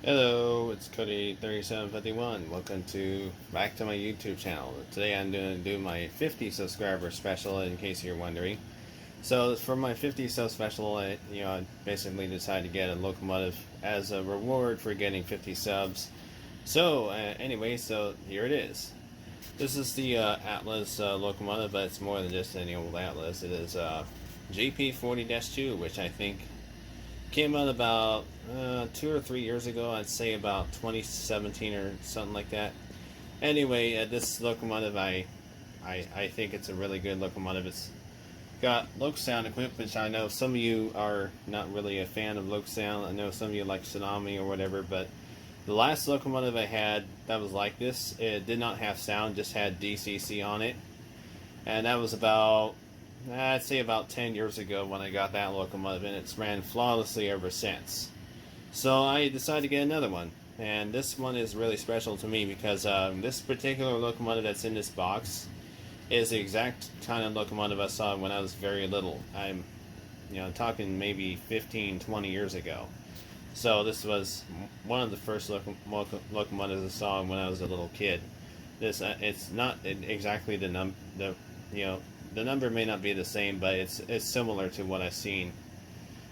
Hello, it's Cody3751. Welcome back to my YouTube channel. Today I'm going to do my 50 subscriber special, in case you're wondering. So for my 50 sub special, I basically decided to get a locomotive as a reward for getting 50 subs. So anyway, so here it is. This is the Atlas locomotive, but it's more than just any old Atlas. It is GP40-2, which I think came out about 2 or 3 years ago. I'd say about 2017 or something like that. Anyway, this locomotive, I think it's a really good locomotive. It's got loc sound equipped, which I know some of you are not really a fan of loc sound. I know some of you like Tsunami or whatever, but the last locomotive I had that was like this, it did not have sound, just had DCC on it. And that was about, I'd say about 10 years ago when I got that locomotive, and it's ran flawlessly ever since. So I decided to get another one, and this one is really special to me because this particular locomotive that's in this box is the exact kind of locomotive I saw when I was very little. I'm talking maybe 15-20 years ago. So this was one of the first locomotives I saw when I was a little kid. It's not exactly the number may not be the same, but it's similar to what I've seen.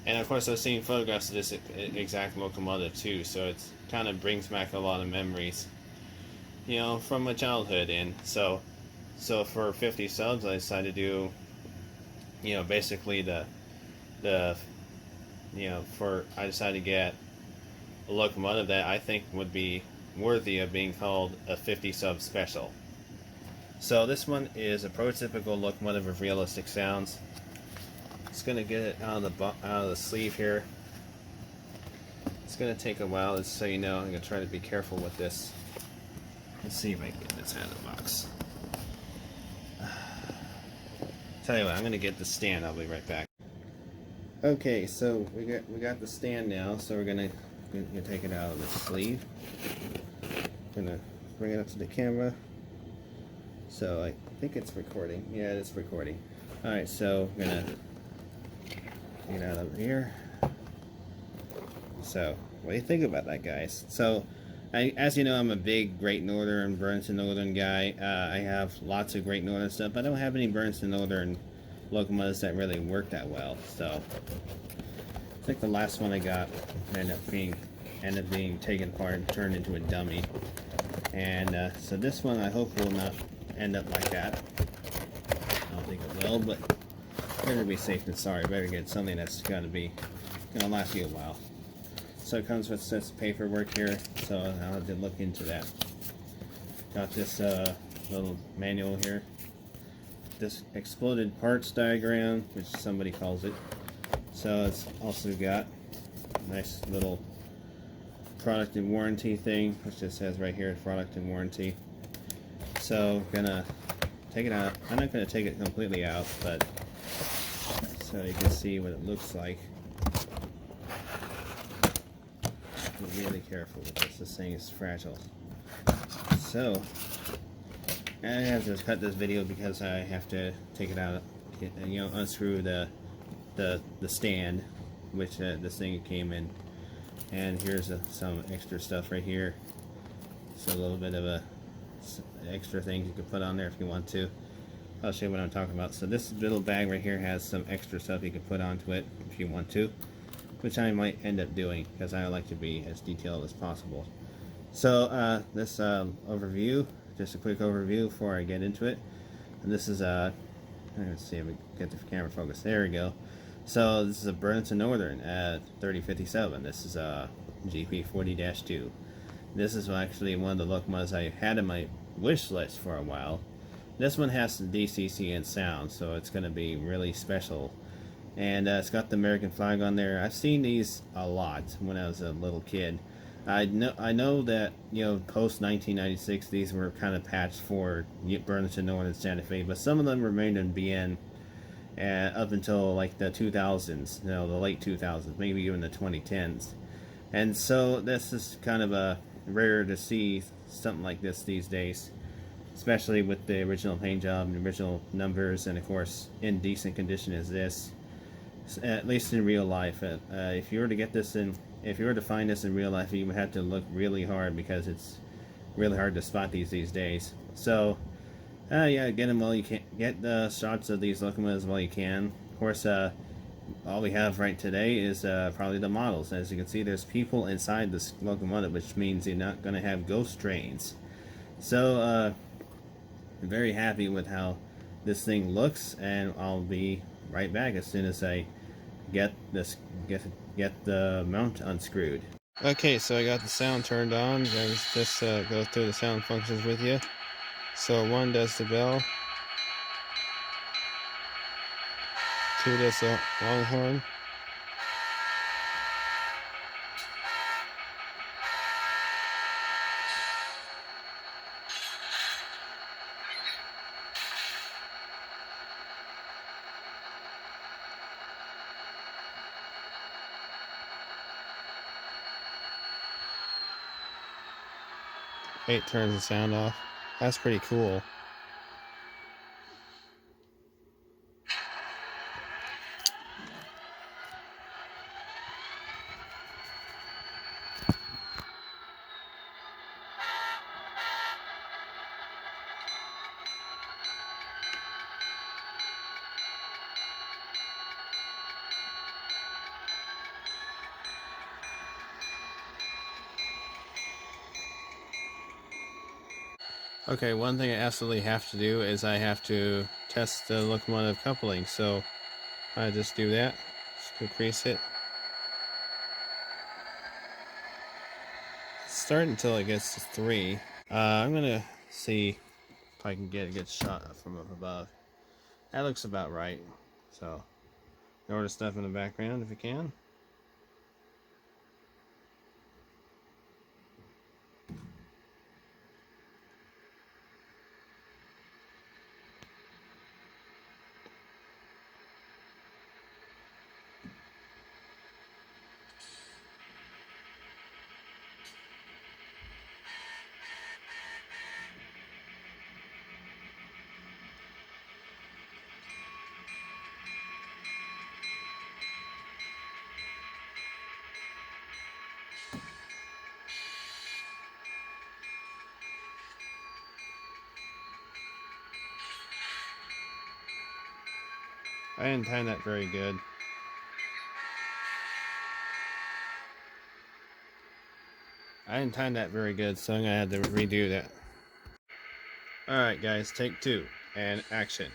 And of course I've seen photographs of this exact locomotive too, so it kind of brings back a lot of memories, from my childhood. And so for 50 subs I decided to do, basically I decided to get a locomotive that I think would be worthy of being called a 50 sub special. So this one is a prototypical locomotive of realistic sounds. Just gonna get it out of the sleeve here. It's gonna take a while, just so you know. I'm gonna try to be careful with this. Let's see if I can get this out of the box. Tell you what, I'm gonna get the stand. I'll be right back. Okay, so we got the stand now. So we're gonna take it out of the sleeve. Gonna bring it up to the camera. So I think it's recording. Yeah, it's recording. Alright, so I'm gonna get out of here. So, what do you think about that, guys? So, as you know, I'm a big Great Northern, Burlington Northern guy. I have lots of Great Northern stuff, but I don't have any Burlington Northern locomotives that really work that well. So, I think the last one I got ended up being taken apart and turned into a dummy. And so this one I hope will not end up like that. I don't think it will, but better be safe than sorry. Better get something that's gonna last you a while. So it comes with this paperwork here, so I'll have to look into that. Got this little manual here. This exploded parts diagram, which somebody calls it. So it's also got a nice little product and warranty thing, which just says right here, product and warranty. So I'm gonna take it out. I'm not gonna take it completely out, but so you can see what it looks like. Be really careful with this. This thing is fragile. So I have to cut this video because I have to take it out, unscrew the stand, which this thing came in. And here's some extra stuff right here. It's a little bit of extra things you can put on there if you want to. I'll show you what I'm talking about. So this little bag right here has some extra stuff you can put onto it if you want to, which I might end up doing because I like to be as detailed as possible. So this overview, just a quick overview before I get into it. And this is let's see if we get the camera focus. There we go. So this is a Burlington Northern 3057. This is a GP40-2. This is actually one of the locomotives I had in my wish list for a while. This one has some DCC and sound, so it's going to be really special. And it's got the American flag on there. I've seen these a lot when I was a little kid. I know that post 1996 these were kind of patched for Burlington Northern and Santa Fe, but some of them remained in BN up until like the 2000s, the late 2000s, maybe even the 2010s. And so this is kind of rare to see something like this these days, especially with the original paint job and the original numbers, and of course in decent condition as this, at least in real life. If you were to get this in if you were to find this in real life, you would have to look really hard because it's really hard to spot these days. So, yeah, get them while you can. Get the shots of these locomotives while you can. Of course, all we have right today is probably the models. As you can see, there's people inside this locomotive, which means you're not going to have ghost trains. So, I'm very happy with how this thing looks, and I'll be right back as soon as I get the mount unscrewed. Okay, so I got the sound turned on. Let's just go through the sound functions with you. So 1 decibel, 2 does the longhorn, 8 turns the sound off. That's pretty cool. Okay, one thing I absolutely have to do is I have to test the locomotive coupling, so I just do that. Just increase it. Start until it gets to 3. I'm gonna see if I can get a good shot from up above. That looks about right. So, ignore the stuff in the background if you can. I didn't time that very good. I didn't time that very good, so I'm gonna have to redo that. Alright guys, take 2, and action.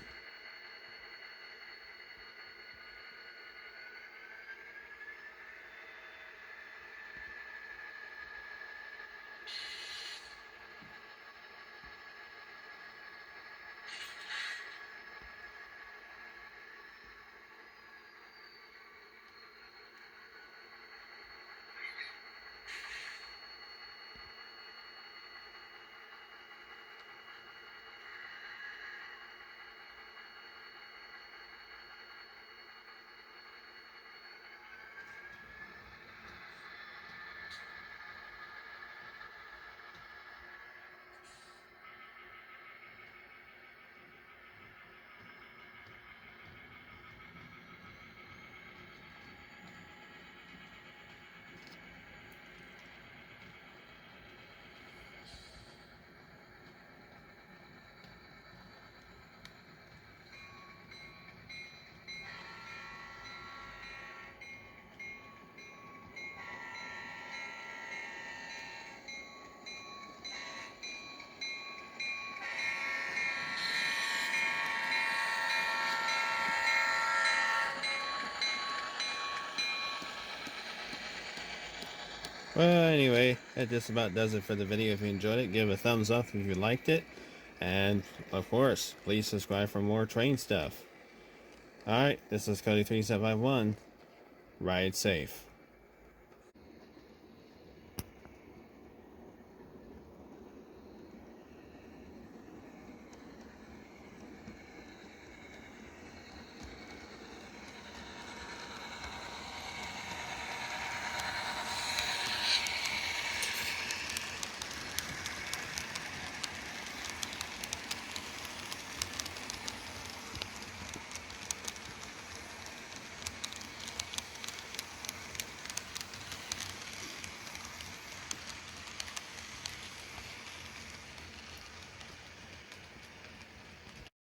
Well, anyway, that just about does it for the video. If you enjoyed it, give a thumbs up if you liked it. And, of course, please subscribe for more train stuff. Alright, this is Cody3751. Ride safe.